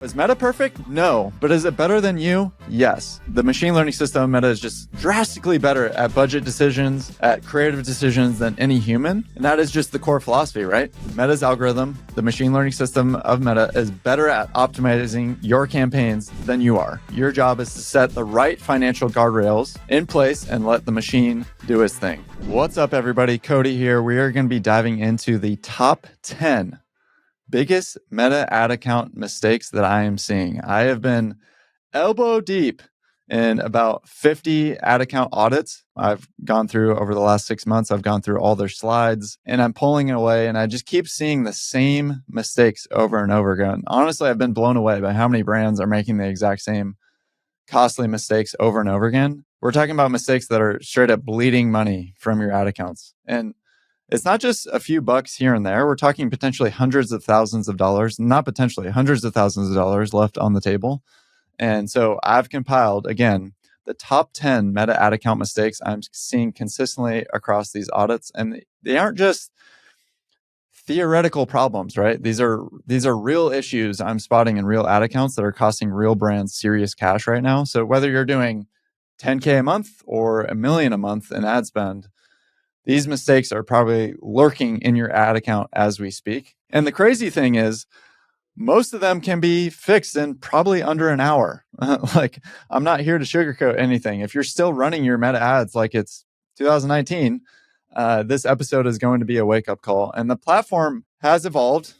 Is Meta perfect? No. But is it better than you? Yes. The machine learning system of Meta is just drastically better at budget decisions, at creative decisions than any human. And that is just the core philosophy, right? Meta's algorithm, the machine learning system of Meta, is better at optimizing your campaigns than you are. Your job is to set the right financial guardrails in place and let the machine do its thing. What's up, everybody? Cody here. We are going to be diving into the top 10 biggest Meta ad account mistakes that I am seeing. I have been elbow deep in about 50 ad account audits I've gone through over the last 6 months. I've gone through all their slides and I'm pulling away, and I just keep seeing the same mistakes over and over again. Honestly, I've been blown away by how many brands are making the exact same costly mistakes over and over again. We're talking about mistakes that are straight up bleeding money from your ad accounts. And it's not just a few bucks here and there. We're talking potentially hundreds of thousands of dollars, not potentially hundreds of thousands of dollars left on the table. And so I've compiled, again, the top 10 Meta ad account mistakes I'm seeing consistently across these audits. And they aren't just theoretical problems, right? These are real issues I'm spotting in real ad accounts that are costing real brands serious cash right now. So whether you're doing 10K a month or $1 million a month in ad spend, these mistakes are probably lurking in your ad account as we speak. And the crazy thing is, most of them can be fixed in probably under an hour. Like, I'm not here to sugarcoat anything. If you're still running your Meta ads like it's 2019, this episode is going to be a wake-up call. And the platform has evolved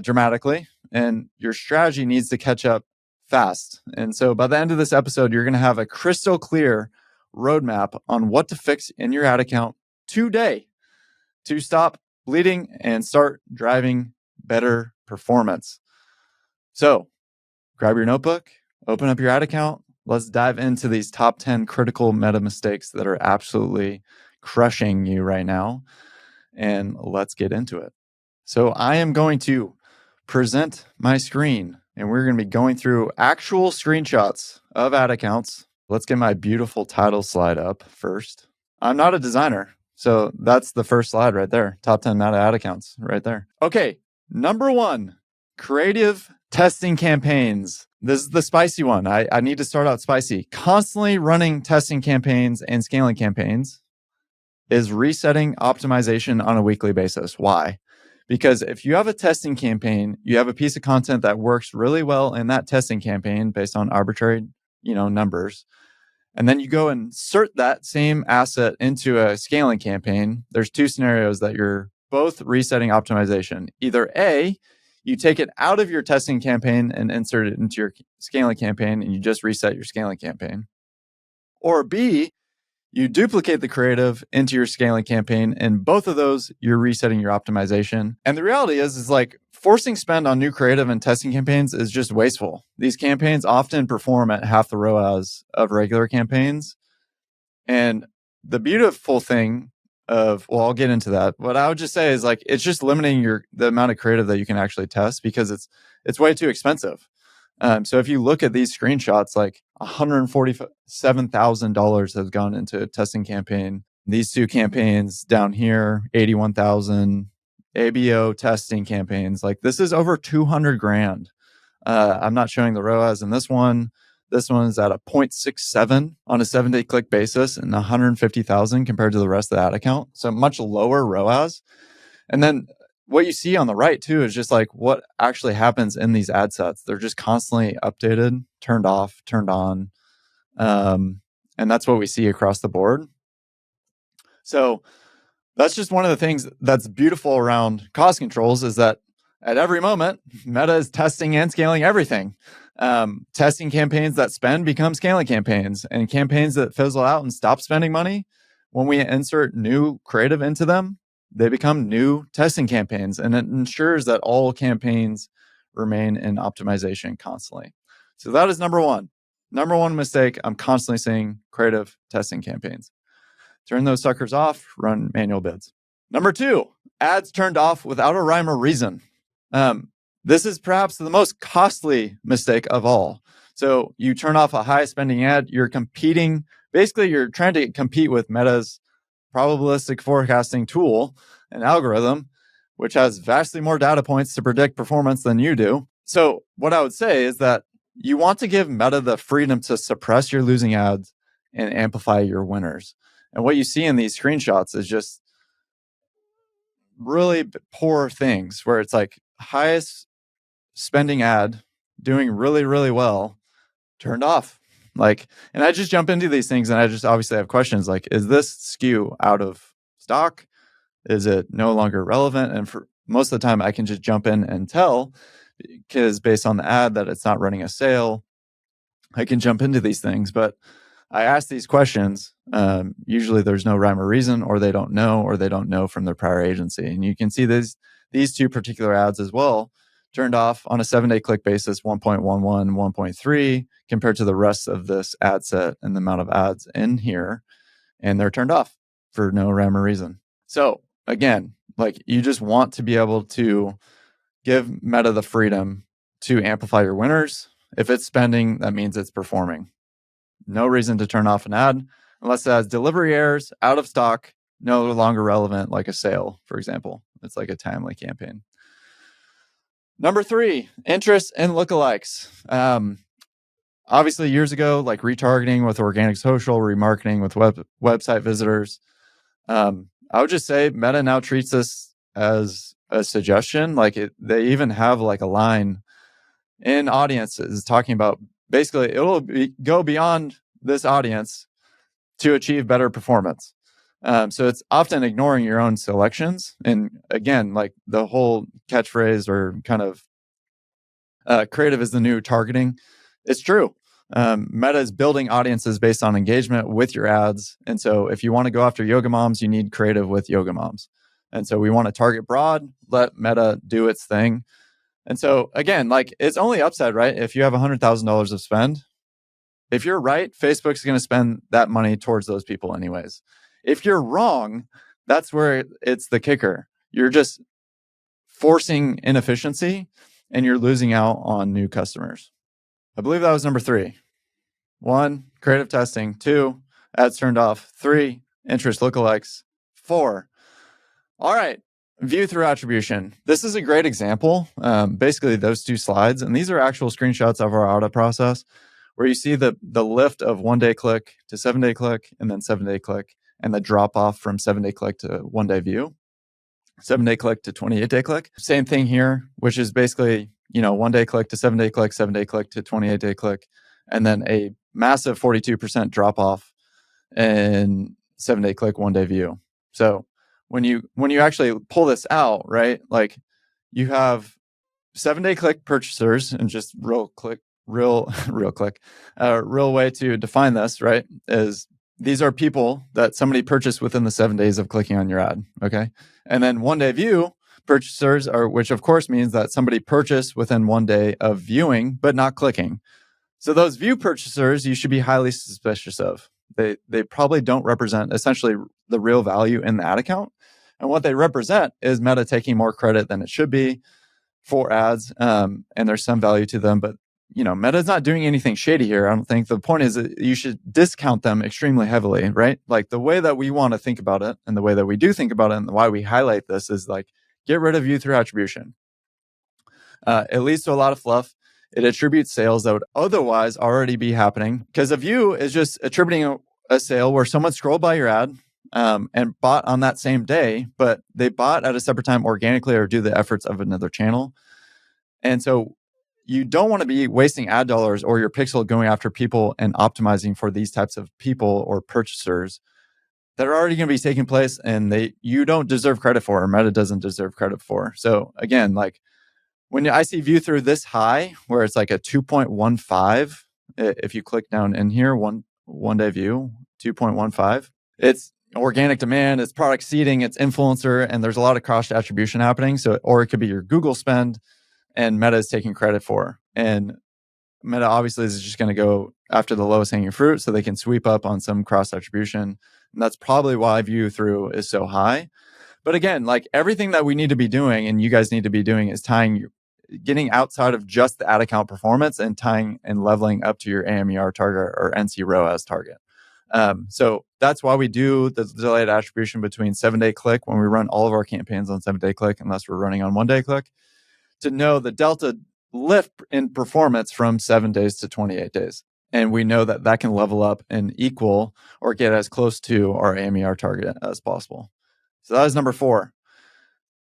dramatically, and your strategy needs to catch up fast. And so by the end of this episode, you're going to have a crystal clear roadmap on what to fix in your ad account today to stop bleeding and start driving better performance. So grab your notebook, open up your ad account. Let's dive into these top 10 critical Meta mistakes that are absolutely crushing you right now. And let's get into it. So I am going to present my screen, and we're going to be going through actual screenshots of ad accounts. Let's get my beautiful title slide up first. I'm not a designer, so that's the first slide right there. Top 10 Meta ad accounts right there. Okay, number 1, creative testing campaigns. This is the spicy one. I need to start out spicy. Constantly running testing campaigns and scaling campaigns is resetting optimization on a weekly basis. Why? Because if you have a testing campaign, you have a piece of content that works really well in that testing campaign based on arbitrary, numbers. And then you go and insert that same asset into a scaling campaign. There's 2 scenarios that you're both resetting optimization. Either A, you take it out of your testing campaign and insert it into your scaling campaign, and you just reset your scaling campaign. Or B, you duplicate the creative into your scaling campaign, and both of those, you're resetting your optimization. And the reality is like forcing spend on new creative and testing campaigns is just wasteful. These campaigns often perform at half the ROAS of regular campaigns. And the beautiful thing I'll get into that. What I would just say is like, it's just limiting the amount of creative that you can actually test because it's way too expensive. So if you look at these screenshots, like $147,000 has gone into a testing campaign. These 2 campaigns down here, $81,000 ABO testing campaigns. Like, this is over 200 grand. I'm not showing the ROAS in this one. This one is at a 0.67 on a 7-day click basis and 150,000 compared to the rest of the ad account. So much lower ROAS. And then what you see on the right too is just like what actually happens in these ad sets. They're just constantly updated, turned off, turned on. And that's what we see across the board. So that's just one of the things that's beautiful around cost controls is that at every moment, Meta is testing and scaling everything. Testing campaigns that spend become scaling campaigns, and campaigns that fizzle out and stop spending money, when we insert new creative into them, they become new testing campaigns, and it ensures that all campaigns remain in optimization constantly. So that is number 1. Number 1 mistake I'm constantly seeing: creative testing campaigns. Turn those suckers off, run manual bids. Number 2, ads turned off without a rhyme or reason. This is perhaps the most costly mistake of all. So you turn off a high spending ad, you're competing. Basically, you're trying to compete with Meta's probabilistic forecasting tool and algorithm, which has vastly more data points to predict performance than you do. So what I would say is that you want to give Meta the freedom to suppress your losing ads and amplify your winners. And what you see in these screenshots is just really poor things where it's like highest spending ad doing really, really well, turned off. Like, and I just jump into these things and I just obviously have questions like, is this SKU out of stock? Is it no longer relevant? And for most of the time, I can just jump in and tell because based on the ad that it's not running a sale, I can jump into these things. But I ask these questions. Usually there's no rhyme or reason, or they don't know from their prior agency. And you can see these two particular ads as well turned off on a 7-day click basis, 1.11, 1.3 compared to the rest of this ad set and the amount of ads in here. And they're turned off for no rhyme or reason. So again, like you just want to be able to give Meta the freedom to amplify your winners. If it's spending, that means it's performing. No reason to turn off an ad unless it has delivery errors, out of stock, no longer relevant, like a sale, for example. It's like a timely campaign. Number 3, interest in lookalikes. Obviously, years ago, like retargeting with organic social, remarketing with website visitors. I would just say Meta now treats this as a suggestion. Like they even have like a line in audiences talking about basically it will go beyond this audience to achieve better performance. So it's often ignoring your own selections. And again, like the whole catchphrase or kind of creative is the new targeting. It's true. Meta is building audiences based on engagement with your ads. And so if you want to go after yoga moms, you need creative with yoga moms. And so we want to target broad, let Meta do its thing. And so again, like it's only upside, right? If you have $100,000 of spend, if you're right, Facebook's going to spend that money towards those people anyways. If you're wrong, that's where it's the kicker. You're just forcing inefficiency and you're losing out on new customers. I believe that was number 3. 1, creative testing. 2, ads turned off. 3, interest lookalikes. 4. All right. View through attribution. This is a great example. Basically, those 2 slides, and these are actual screenshots of our audit process, where you see the lift of 1-day click to 7-day click, and then 7-day click, and the drop off from 7-day click to 1-day view, 7-day click to 28-day click. Same thing here, which is basically 1-day click to 7-day click, 7-day click to 28-day click, and then a massive 42% drop off in 7-day click, 1-day view. So when you actually pull this out, right, like you have 7-day click purchasers, and just real way to define this, right, is these are people that somebody purchased within the 7 days of clicking on your ad. Okay. And then 1-day view purchasers which of course means that somebody purchased within 1 day of viewing, but not clicking. So those view purchasers, you should be highly suspicious of. They probably don't represent essentially the real value in the ad account. And what they represent is Meta taking more credit than it should be for ads. And there's some value to them, but Meta's not doing anything shady here. I don't think. The point is that you should discount them extremely heavily, right? Like the way that we want to think about it and the way that we do think about it and why we highlight this is like, get rid of view through attribution. It leads to a lot of fluff. It attributes sales that would otherwise already be happening, because a view is just attributing a sale where someone scrolled by your ad and bought on that same day, but they bought at a separate time organically or due to the efforts of another channel. And so you don't want to be wasting ad dollars or your pixel going after people and optimizing for these types of people or purchasers that are already going to be taking place and you don't deserve credit for, or Meta doesn't deserve credit for. So again, like when I see view through this high, where it's like a 2.15, if you click down in here, one day view, 2.15, it's organic demand, it's product seeding, it's influencer, and there's a lot of cross attribution happening. So, or it could be your Google spend and Meta is taking credit for. And Meta obviously is just going to go after the lowest hanging fruit so they can sweep up on some cross attribution. And that's probably why view through is so high. But again, like everything that we need to be doing and you guys need to be doing is getting outside of just the ad account performance and tying and leveling up to your AMER target or NC ROAS target. So that's why we do the delayed attribution between 7-day click when we run all of our campaigns on 7-day click, unless we're running on 1-day click, to know the delta lift in performance from 7 days to 28 days. And we know that that can level up and equal or get as close to our AMER target as possible. So that is number 4.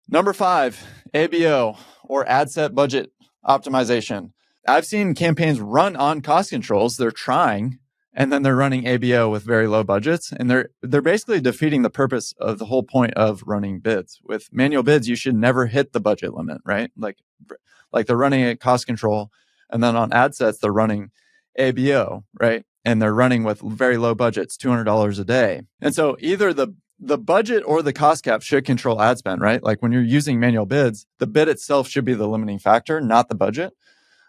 Number 5, ABO or ad set budget optimization. I've seen campaigns run on cost controls. They're trying, and then they're running ABO with very low budgets. And they're basically defeating the purpose of the whole point of running bids. With manual bids, you should never hit the budget limit, right? Like they're running a cost control, and then on ad sets, they're running ABO, right? And they're running with very low budgets, $200 a day. And so either the budget or the cost cap should control ad spend, right? Like when you're using manual bids, the bid itself should be the limiting factor, not the budget.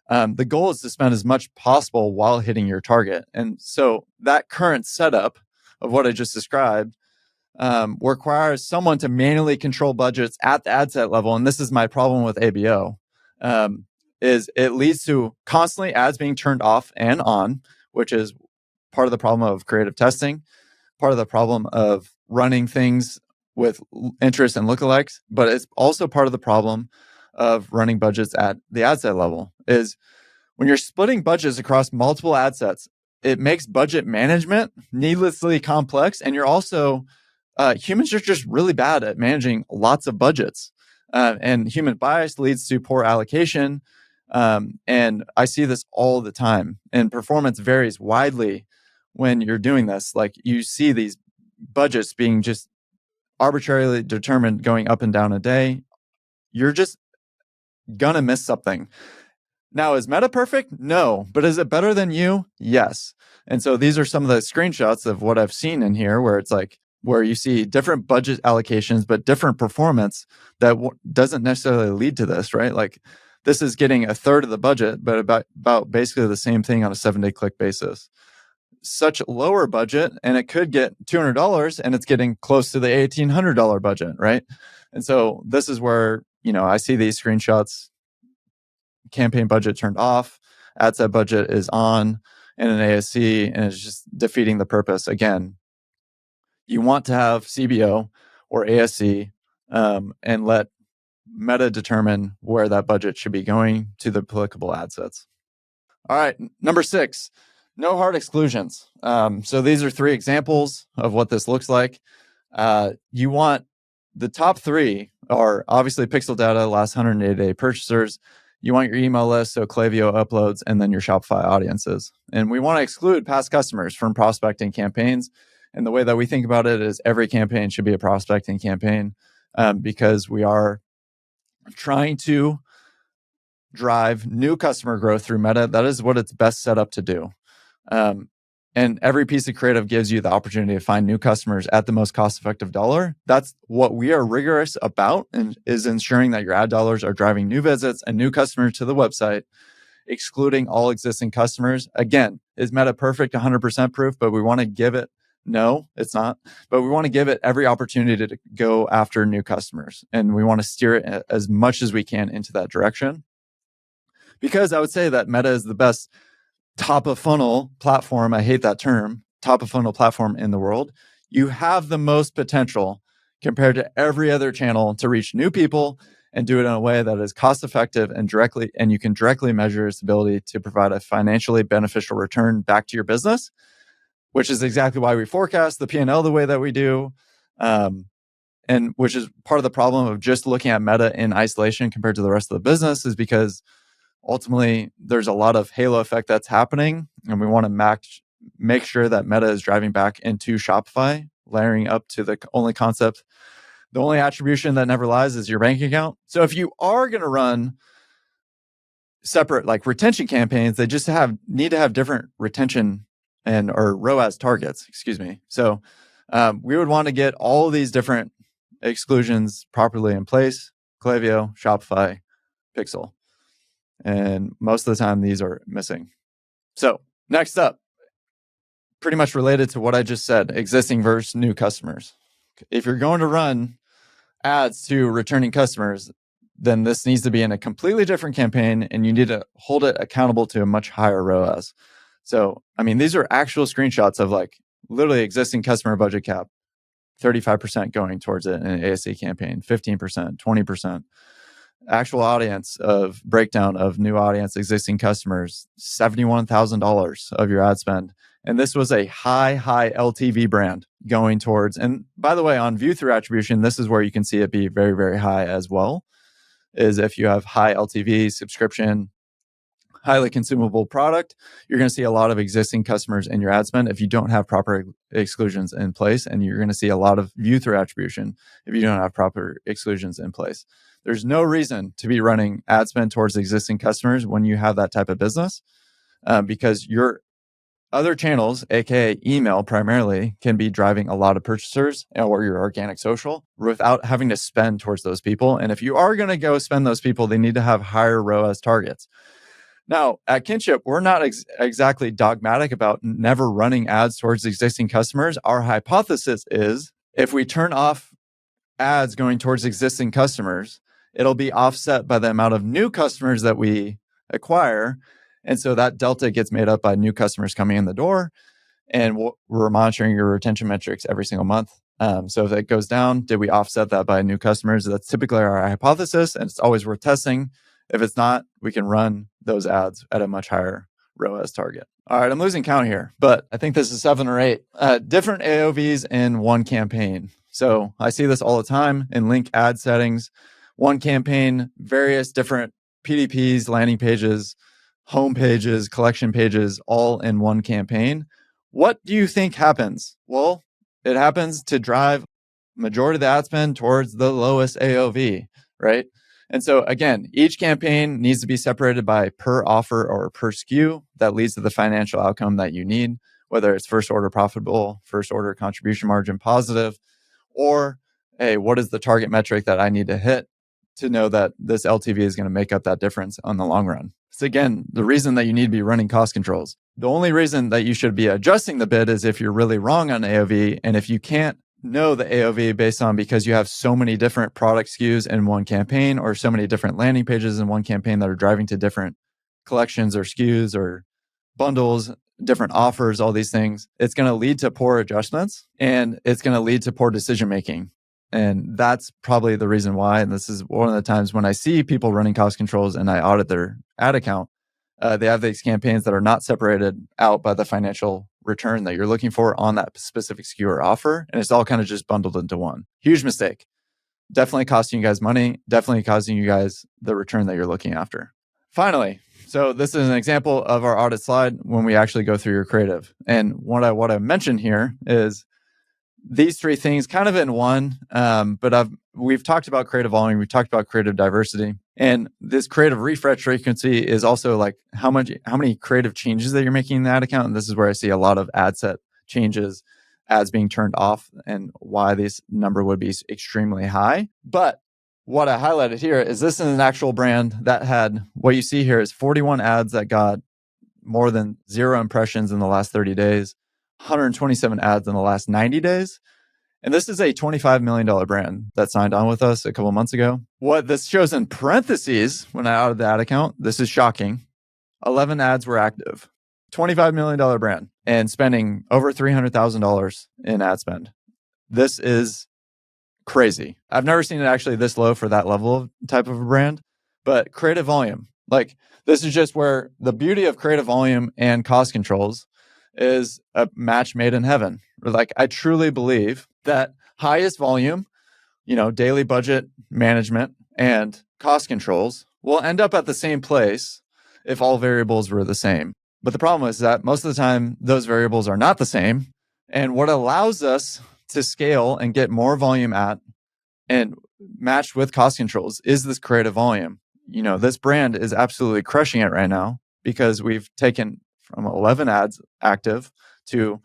The goal is to spend as much possible while hitting your target. And so that current setup of what I just described requires someone to manually control budgets at the ad set level. And this is my problem with ABO, is it leads to constantly ads being turned off and on, which is part of the problem of creative testing, part of the problem of running things with interest and lookalikes, but it's also part of the problem of running budgets at the ad set level. Is when you're splitting budgets across multiple ad sets, it makes budget management needlessly complex. And you're also, humans are just really bad at managing lots of budgets. And human bias leads to poor allocation. And I see this all the time. And performance varies widely when you're doing this. Like you see these budgets being just arbitrarily determined going up and down a day. You're just gonna miss something. Now, is Meta perfect? No. But is it better than you? Yes. And so these are some of the screenshots of what I've seen in here where it's like, where you see different budget allocations, but different performance that doesn't necessarily lead to this, right? Like this is getting a third of the budget, but about basically the same thing on a 7-day click basis. Such lower budget, and it could get $200 and it's getting close to the $1,800 budget, right? And so this is where, I see these screenshots, campaign budget turned off, ad set budget is on in an ASC, and it's just defeating the purpose. Again, you want to have CBO or ASC and let Meta determine where that budget should be going to the applicable ad sets. All right, number 6, no hard exclusions. So these are 3 examples of what this looks like. You want the top 3 are obviously pixel data, last 180-day purchasers. You want your email list, so Klaviyo uploads, and then your Shopify audiences. And we want to exclude past customers from prospecting campaigns. And the way that we think about it is every campaign should be a prospecting campaign because we are trying to drive new customer growth through Meta. That is what it's best set up to do. And every piece of creative gives you the opportunity to find new customers at the most cost-effective dollar. That's what we are rigorous about, and is ensuring that your ad dollars are driving new visits and new customers to the website, excluding all existing customers. Again, is Meta perfect 100% proof? But we want to give it, no, it's not. But we want to give it every opportunity to go after new customers. And we want to steer it as much as we can into that direction. Because I would say that Meta is the best top of funnel platform. I hate that term, top of funnel platform in the world. You have the most potential compared to every other channel to reach new people and do it in a way that is cost effective and you can directly measure its ability to provide a financially beneficial return back to your business, which is exactly why we forecast the P&L the way that we do. And which is part of the problem of just looking at Meta in isolation compared to the rest of the business, is because ultimately, there's a lot of halo effect that's happening, and we want to make sure that Meta is driving back into Shopify, layering up to the only concept. The only attribution that never lies is your bank account. So if you are going to run separate like retention campaigns, they just need to have different retention or ROAS targets, excuse me. So we would want to get all of these different exclusions properly in place: Klaviyo, Shopify, Pixel. And most of the time, these are missing. So next up, pretty much related to what I just said, existing versus new customers. If you're going to run ads to returning customers, then this needs to be in a completely different campaign, and you need to hold it accountable to a much higher ROAS. So, I mean, these are actual screenshots of like literally existing customer budget cap, 35% going towards it in an ASC campaign, 15%, 20%. actual audience of breakdown of new audience, existing customers, $71,000 of your ad spend. And this was a high LTV brand going towards, and by the way, on view through attribution, this is where you can see it be very, very high as well, is if you have high LTV subscription, highly consumable product, you're going to see a lot of existing customers in your ad spend if you don't have proper exclusions in place. And you're going to see a lot of view through attribution if you don't have proper exclusions in place. There's no reason to be running ad spend towards existing customers when you have that type of business, because your other channels, aka email primarily, can be driving a lot of purchasers, or your organic social, without having to spend towards those people. And if you are going to go spend those people, they need to have higher ROAS targets. Now, at Kinship, we're not exactly dogmatic about never running ads towards existing customers. Our hypothesis is if we turn off ads going towards existing customers, it'll be offset by the amount of new customers that we acquire. And so that delta gets made up by new customers coming in the door. And we're monitoring your retention metrics every single month. So if it goes down, did we offset that by new customers? That's typically our hypothesis, and it's always worth testing. If it's not, we can run those ads at a much higher ROAS target. All right, I'm losing count here, but I think this is 7 or 8 different AOVs in one campaign. So I see this all the time in link ad settings. One campaign, various different PDPs, landing pages, home pages, collection pages, all in one campaign. What do you think happens? Well, it happens to drive majority of the ad spend towards the lowest AOV, right? And so again, each campaign needs to be separated by per offer or per SKU that leads to the financial outcome that you need, whether it's first order profitable, first order contribution margin positive, or hey, what is the target metric that I need to hit to know that this LTV is going to make up that difference on the long run. So again, the reason that you need to be running cost controls. The only reason that you should be adjusting the bid is if you're really wrong on AOV, and if you can't know the AOV based on because you have so many different product SKUs in one campaign, or so many different landing pages in one campaign that are driving to different collections or SKUs or bundles, different offers, all these things, it's going to lead to poor adjustments, and it's going to lead to poor decision making. And that's probably the reason why. And this is one of the times when I see people running cost controls and I audit their ad account, they have these campaigns that are not separated out by the financial return that you're looking for on that specific SKU or offer. And it's all kind of just bundled into one. Huge mistake. Definitely costing you guys money. Definitely costing you guys the return that you're looking after. Finally, so this is an example of our audit slide when we actually go through your creative. And what I mentioned here is these 3 things kind of in one, but we've talked about creative volume, we've talked about creative diversity, and this creative refresh frequency is also like how many creative changes that you're making in the ad account. And this is where I see a lot of ad set changes, ads being turned off, and why this number would be extremely high. But what I highlighted here is this is an actual brand that had, what you see here is 41 ads that got more than 0 impressions in the last 30 days. 127 ads in the last 90 days. And this is a $25 million brand that signed on with us a couple months ago. What this shows in parentheses, when I audited the ad account, this is shocking. 11 ads were active. $25 million brand and spending over $300,000 in ad spend. This is crazy. I've never seen it actually this low for that level of type of a brand, but creative volume. Like, this is just where the beauty of creative volume and cost controls is a match made in heaven. Like, I truly believe that highest volume, daily budget management and cost controls will end up at the same place if all variables were the same. But the problem is that most of the time, those variables are not the same. And what allows us to scale and get more volume at and matched with cost controls is this creative volume. This brand is absolutely crushing it right now because we've taken from 11 ads active to,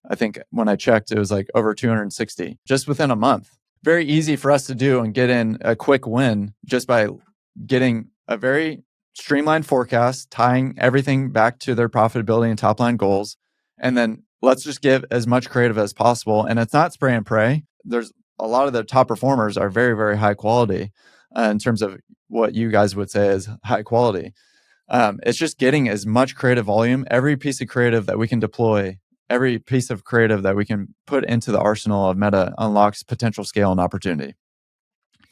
I think when I checked, it was like over 260 just within a month. Very easy for us to do and get in a quick win just by getting a very streamlined forecast, tying everything back to their profitability and top line goals. And then let's just give as much creative as possible. And it's not spray and pray. There's a lot of the top performers are very, very high quality in terms of what you guys would say is high quality. It's just getting as much creative volume. Every piece of creative that we can deploy, every piece of creative that we can put into the arsenal of Meta unlocks potential scale and opportunity.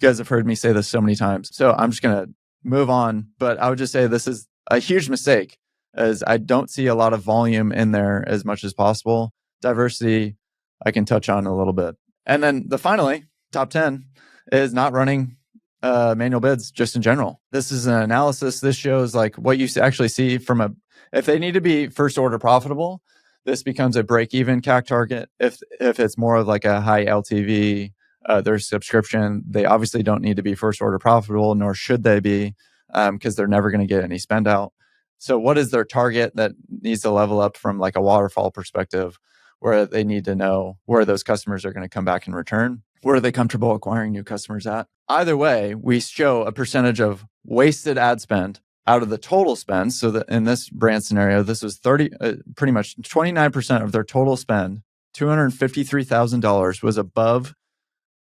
You guys have heard me say this so many times. So I'm just going to move on. But I would just say this is a huge mistake, as I don't see a lot of volume in there as much as possible. Diversity, I can touch on a little bit. And then finally, top 10 is not running manual bids just in general. This is an analysis. This shows like what you actually see from if they need to be first order profitable, this becomes a break-even CAC target. If it's more of like a high LTV, their subscription, they obviously don't need to be first order profitable, nor should they be, because they're never going to get any spend out. So what is their target that needs to level up from like a waterfall perspective, where they need to know where those customers are going to come back in return? Where are they comfortable acquiring new customers at? Either way, we show a percentage of wasted ad spend out of the total spend. So that in this brand scenario, this was pretty much 29% of their total spend, $253,000 was above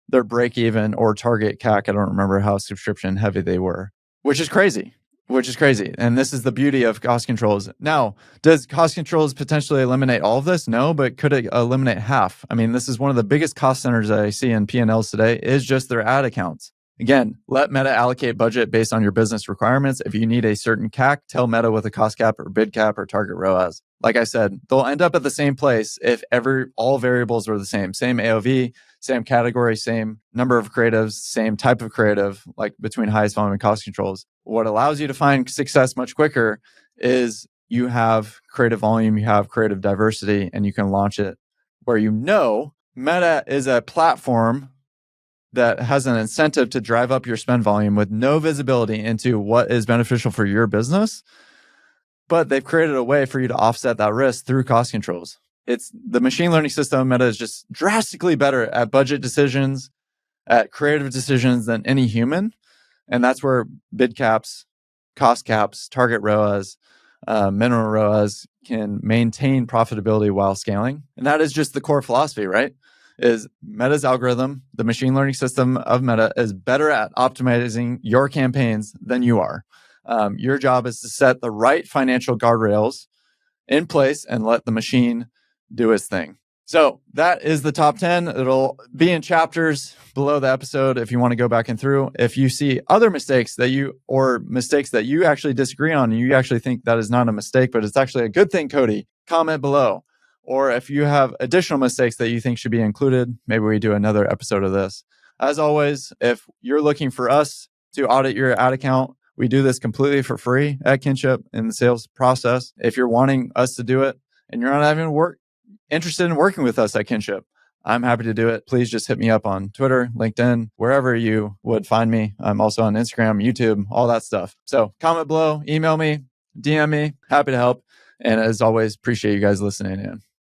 their break even or target CAC. I don't remember how subscription heavy they were, which is crazy. And this is the beauty of cost controls. Now, does cost controls potentially eliminate all of this? No, but could it eliminate half? I mean, this is one of the biggest cost centers that I see in P&Ls today is just their ad accounts. Again, let Meta allocate budget based on your business requirements. If you need a certain CAC, tell Meta with a cost cap or bid cap or target ROAS. Like I said, they'll end up at the same place if all variables are the same AOV, same category, same number of creatives, same type of creative, like between highest volume and cost controls. What allows you to find success much quicker is you have creative volume, you have creative diversity, and you can launch it where Meta is a platform that has an incentive to drive up your spend volume with no visibility into what is beneficial for your business. But they've created a way for you to offset that risk through cost controls. It's the machine learning system. Meta is just drastically better at budget decisions, at creative decisions than any human. And that's where bid caps, cost caps, target ROAS, minimum ROAS can maintain profitability while scaling. And that is just the core philosophy, right? Is Meta's algorithm, the machine learning system of Meta, is better at optimizing your campaigns than you are. Your job is to set the right financial guardrails in place and let the machine do its thing. So that is the top 10. It'll be in chapters below the episode if you want to go back and through. If you see other mistakes that you actually disagree on and you actually think that is not a mistake, but it's actually a good thing, Cody, comment below. Or if you have additional mistakes that you think should be included, maybe we do another episode of this. As always, if you're looking for us to audit your ad account, we do this completely for free at Kinship in the sales process. If you're wanting us to do it and you're not even interested in working with us at Kinship, I'm happy to do it. Please just hit me up on Twitter, LinkedIn, wherever you would find me. I'm also on Instagram, YouTube, all that stuff. So comment below, email me, DM me, happy to help. And as always, appreciate you guys listening in.